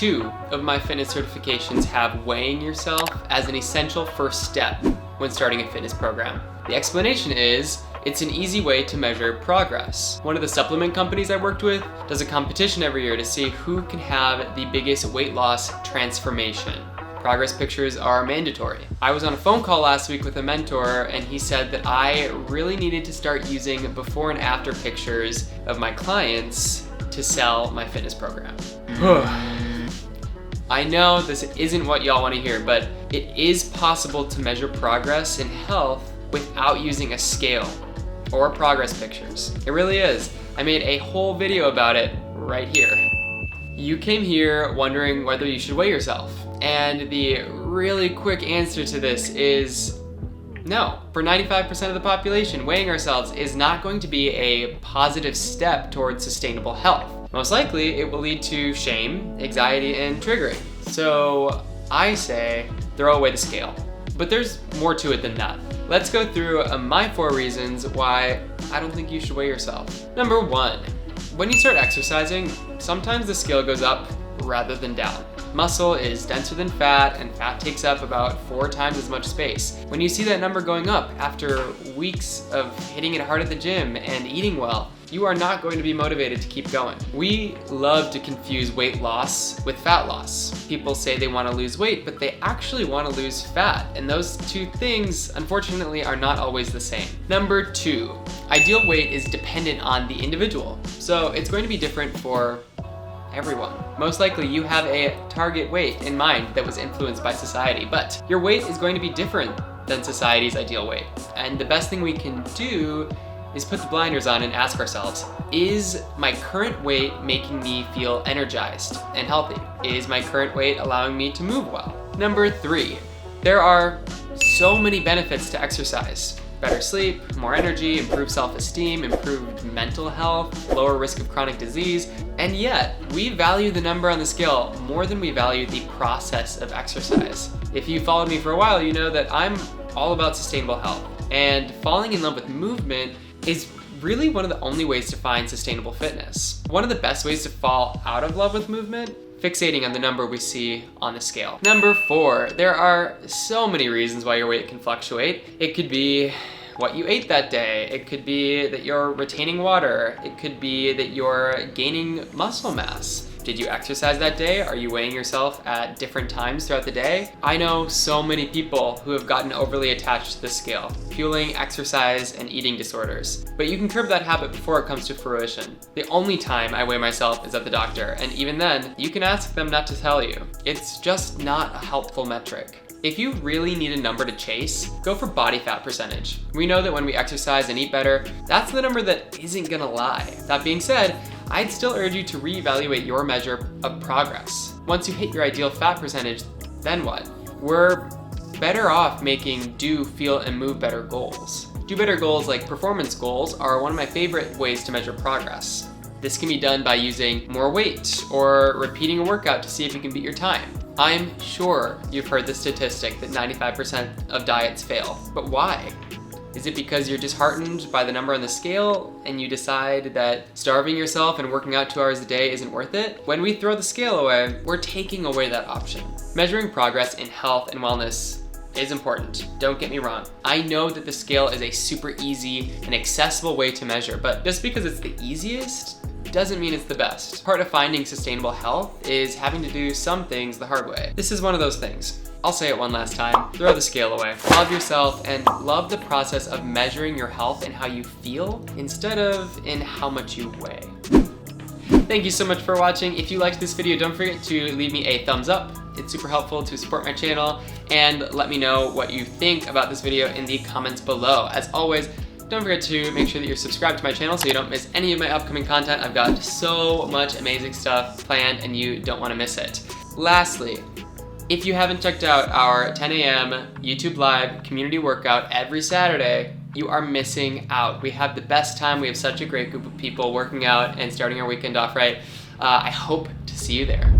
2 of my fitness certifications have weighing yourself as an essential first step when starting a fitness program. The explanation is, it's an easy way to measure progress. One of the supplement companies I worked with does a competition every year to see who can have the biggest weight loss transformation. Progress pictures are mandatory. I was on a phone call last week with a mentor and he said that I really needed to start using before and after pictures of my clients to sell my fitness program. I know this isn't what y'all want to hear, but it is possible to measure progress in health without using a scale or progress pictures. It really is. I made a whole video about it right here. You came here wondering whether you should weigh yourself. And the really quick answer to this is no. For 95% of the population, weighing ourselves is not going to be a positive step towards sustainable health. Most likely, it will lead to shame, anxiety, and triggering. So I say throw away the scale. But there's more to it than that. Let's go through my 4 reasons why I don't think you should weigh yourself. Number 1, when you start exercising, sometimes the scale goes up rather than down. Muscle is denser than fat, and fat takes up about 4 times as much space. When you see that number going up after weeks of hitting it hard at the gym and eating well, you are not going to be motivated to keep going. We love to confuse weight loss with fat loss. People say they want to lose weight, but they actually want to lose fat, and those 2 things, unfortunately, are not always the same. Number 2, ideal weight is dependent on the individual, so it's going to be different for everyone. Most likely you have a target weight in mind that was influenced by society, but your weight is going to be different than society's ideal weight. And the best thing we can do is put the blinders on and ask ourselves, is my current weight making me feel energized and healthy? Is my current weight allowing me to move well? Number 3, there are so many benefits to exercise. Better sleep, more energy, improved self-esteem, improved mental health, lower risk of chronic disease, and yet we value the number on the scale more than we value the process of exercise. If you followed me for a while, you know that I'm all about sustainable health, and falling in love with movement is really one of the only ways to find sustainable fitness. One of the best ways to fall out of love with movement, fixating on the number we see on the scale. Number 4, there are so many reasons why your weight can fluctuate. It could be what you ate that day. It could be that you're retaining water. It could be that you're gaining muscle mass. Did you exercise that day? Are you weighing yourself at different times throughout the day? I know so many people who have gotten overly attached to the scale, fueling exercise and eating disorders. But you can curb that habit before it comes to fruition. The only time I weigh myself is at the doctor, and even then, you can ask them not to tell you. It's just not a helpful metric. If you really need a number to chase, go for body fat percentage. We know that when we exercise and eat better, that's the number that isn't gonna lie. That being said, I'd still urge you to reevaluate your measure of progress. Once you hit your ideal fat percentage, then what? We're better off making do, feel, and move better goals. Do better goals like performance goals are one of my favorite ways to measure progress. This can be done by using more weight or repeating a workout to see if you can beat your time. I'm sure you've heard the statistic that 95% of diets fail, but why? Is it because you're disheartened by the number on the scale and you decide that starving yourself and working out 2 hours a day isn't worth it? When we throw the scale away, we're taking away that option. Measuring progress in health and wellness is important, don't get me wrong. I know that the scale is a super easy and accessible way to measure, but just because it's the easiest doesn't mean it's the best. Part of finding sustainable health is having to do some things the hard way. This is one of those things. I'll say it one last time, throw the scale away. Love yourself and love the process of measuring your health and how you feel instead of in how much you weigh. Thank you so much for watching. If you liked this video, don't forget to leave me a thumbs up. It's super helpful to support my channel, and let me know what you think about this video in the comments below. As always, don't forget to make sure that you're subscribed to my channel so you don't miss any of my upcoming content. I've got so much amazing stuff planned and you don't want to miss it. Lastly, if you haven't checked out our 10 a.m. YouTube Live community workout every Saturday, you are missing out. We have the best time. We have such a great group of people working out and starting our weekend off right. I hope to see you there.